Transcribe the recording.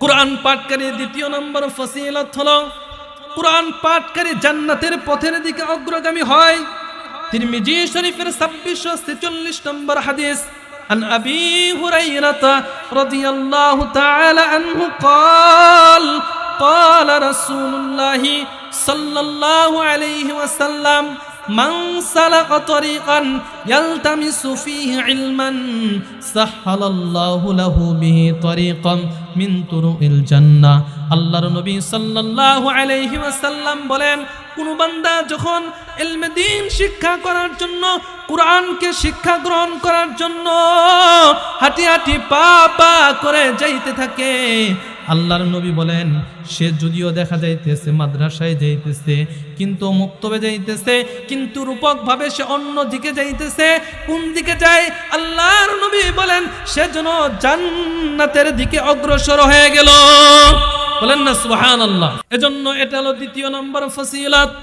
কুরআন পাঠকারী দ্বিতীয় নম্বর ফজিলত হলো কুরআন পাঠকারী জান্নাতের পথের দিকে অগ্রগামী হয়। তিরমিজি শরীফের 2646 নম্বর হাদিস عن أبي هريرة رضي الله تعالى عنه قال قال رسول الله صلى الله عليه وسلم من سلك طريقا يلتمس فيه علما سهل الله له به طريقا من طرق الجنة আল্লাহর নবী সাল্লাল্লাহু আলাইহি ওয়াসাল্লাম বলেন, কোন বান্দা যখন ইলমে দ্বীন শিক্ষা করার জন্য, কুরআনকে শিক্ষা গ্রহণ করার জন্য হাঁটি হাঁটি পা পা করে যাইতে থাকে, আল্লাহর নবী বলেন সে যদিও দেখা যাইতেছে মাদ্রাসায় যাইতেছে, কিন্তু মুক্তবে যাইতেছে, কিন্তু রূপক ভাবে সে অন্য দিকে যাইতেছে। কোন দিকে যায়? আল্লাহর নবী বলেন সে যেন জান্নাতের দিকে অগ্রসর হয়ে গেল। বলেন না সুবহানাল্লাহ। এজন্য এটা হলো দ্বিতীয় নম্বর ফজিলত।